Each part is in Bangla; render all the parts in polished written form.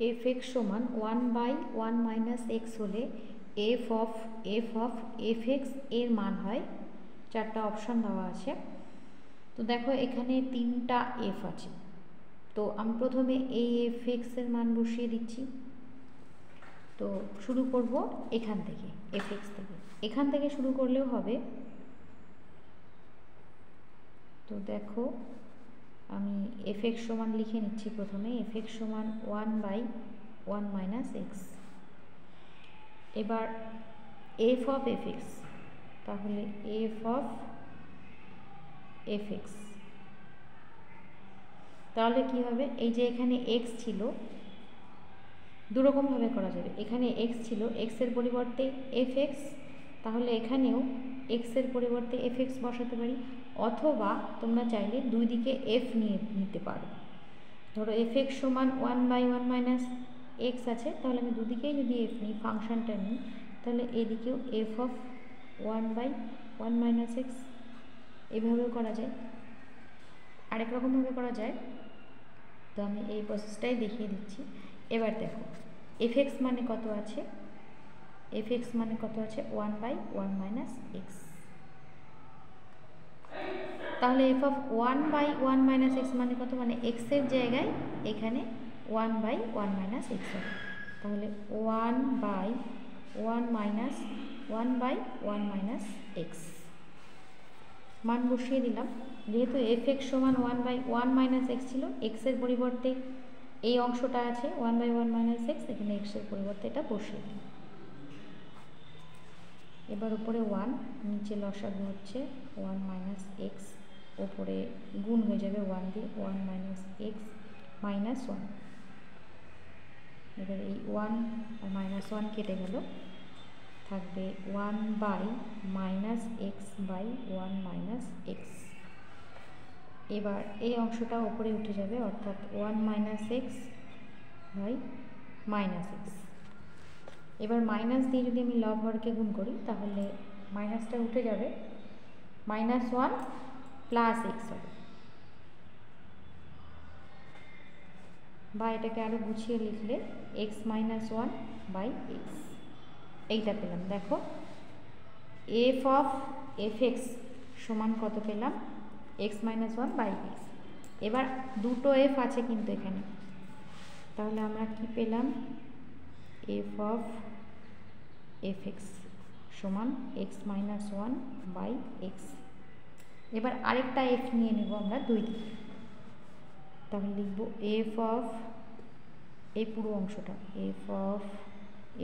এফ এক্স সমান 1/1 মাইনাস এক্স হলে এফ অফ এফ এক্স এর মান হয়, চারটা অপশান দেওয়া আছে। তো দেখো এখানে তিনটা এফ আছে, তো আমি প্রথমে এই এফ এক্সের মান বসিয়ে দিচ্ছি। তো শুরু করব এখান থেকে, এফ এক্স থেকে, এখান থেকে শুরু করলেও হবে। তো দেখো আমি এফ এক্স সমান লিখে নিচ্ছি প্রথমে, এফ এক্স সমান 1/1 মাইনাস এক্স। এবার এফ অফ এফ এক্স, তাহলে এফ অফ এফ এক্স, তাহলে কি হবে, এই যে এখানে এক্স ছিল, দুরকমভাবে করা যাবে। এখানে এক্স ছিল, এক্সের পরিবর্তে এফ এক্স, তাহলে এখানেও এক্সের পরিবর্তে এফ এক্স বসাতে পারি, অথবা তোমরা চাইলে দুই দিকে এফ নিয়ে নিতে পারো। ধরো এফ এক্স সমান 1/1 মাইনাস এক্স আছে, তাহলে আমি দুদিকেই যদি এফ নিই, ফাংশনটা নিই, তাহলে এদিকেও এফ অফ 1/1 মাইনাস এক্স, এভাবেও করা যায়। আরেক রকমভাবে করা যায়, তো আমি এই প্রসেসটাই দেখিয়ে দিচ্ছি। এবার দেখো এফ এক্স মানে কত আছে, এফ এক্স মানে কত আছে 1/1 মাইনাস এক্স, তাহলে এফ অফ 1/1 মাইনাস এক্স মানে কত, মানে এক্সের জায়গায় এখানে 1/1 মাইনাস এক্স হবে, তাহলে 1/1 মাইনাস এক্স মান বসিয়ে দিলাম। যেহেতু এফ এক্স সমান 1/1 মাইনাস এক্স ছিল, এক্সের পরিবর্তে এই অংশটা আছে 1/1 মাইনাস এক্স, এখানে এক্সের পরিবর্তে এটা বসিয়ে দিলাম। এবার উপরে 1, নিচে লসাগু হচ্ছে 1 মাইনাস এক্স, ওপরে গুণ হয়ে যাবে 1 দিয়ে, 1 মাইনাস এক্স মাইনাস 1। এবার এই 1 আর মাইনাস 1 কেটে গেল, থাকবে 1/-(-x/1 মাইনাস এক্স। এবার এই অংশটা উপরে উঠে যাবে, অর্থাৎ 1 minus x by minus x. এবার মাইনাস দিয়ে যদি আমি লব হরকে গুণ করি, তাহলে মাইনাসটা উঠে যাবে, -1 প্লাস এক্স হবে, বা এটাকে আরও গুছিয়ে লিখলে এক্স মাইনাস 1 বাই এক্স, এইটা পেলাম। দেখো এফ অফ এফ এক্স সমান কত পেলাম, এক্স মাইনাস 1 বাই এক্স। এবার দুটো এফ আছে কিন্তু এখানে, তাহলে আমরা কি পেলাম, এফ অফ এফ এক্স সমান এক্স মাইনাস 1 বাই এক্স। এবার আরেকটা এফ নিয়ে নেব আমরা দুই দিকে, তাহলে লিখব এফ অফ এই পুরো অংশটা, এফ অফ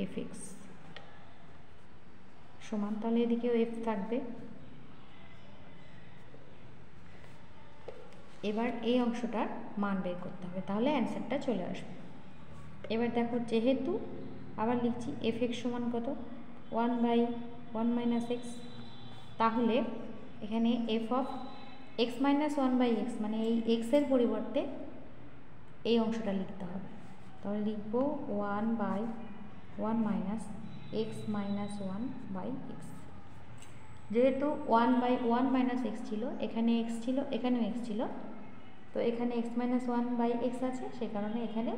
এফ এক্স সমান, তাহলে এদিকেও এফ থাকবে। এবার এই অংশটার মান বের করতে হবে, তাহলে অ্যান্সারটা চলে আসবে। এবার দেখো যেহেতু আবার লিখছি এফ এক্স সমান কত 1/1 মাইনাস এক্স, তাহলে এখানে f of x minus 1 by x, মানে এই এক্সের পরিবর্তে এই অংশটা লিখতে হবে, তাহলে লিখব 1/1 minus x minus 1 by x. যেহেতু 1/1 মাইনাস এক্স ছিল, এখানে এক্স ছিল, এখানেও এক্স ছিল, তো এখানে এক্স মাইনাস 1 বাই এক্স আছে, সে কারণে এখানে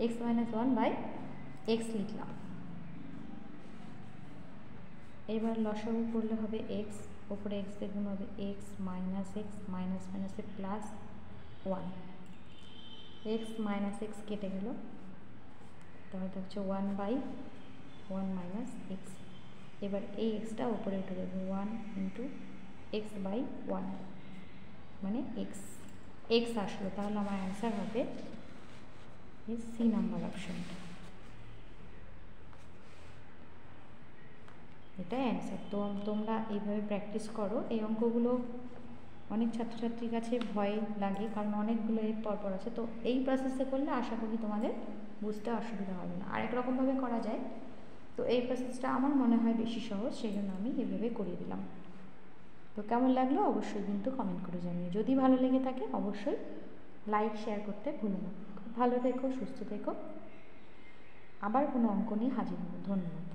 এক্স মাইনাস 1 বাই এক্স লিখলাম। এবার লসাগু করলে হবে এক্স, ওপরে এক্স দিয়ে গুণ হবে এক্স মাইনাস মাইনাসে প্লাস 1, এক্স মাইনাস এক্স কেটে গেল, তাহলে হচ্ছে 1/1 মাইনাস এক্স। এবার এই এক্সটা উপরে উঠে যাবে, 1 ইন্টু এক্স বাই 1, মানে এক্স আসলো, তাহলে আমার অ্যান্সার হবে সি নাম্বার অপশানটা, এটা অ্যান্সার। তো তোমরা এইভাবে প্র্যাকটিস করো। এই অঙ্কগুলো অনেক ছাত্রছাত্রীর কাছে ভয় লাগে, কারণ অনেকগুলো এর পরপর আছে, তো এই প্রসেসে করলে আশা করি তোমাদের বুঝতে অসুবিধা হবে না। আরেক রকমভাবে করা যায়, তো এই প্রসেসটা আমার মনে হয় বেশি সহজ, সেই জন্য আমি এভাবে করিয়ে দিলাম। তো কেমন লাগলো অবশ্যই কিন্তু কমেন্ট করে জানিও, যদি ভালো লেগে থাকে অবশ্যই লাইক শেয়ার করতে ভুলো না। খুব ভালো থেকো, সুস্থ থেকো, আবার কোনো অঙ্ক নিয়ে হাজির হবো। ধন্যবাদ।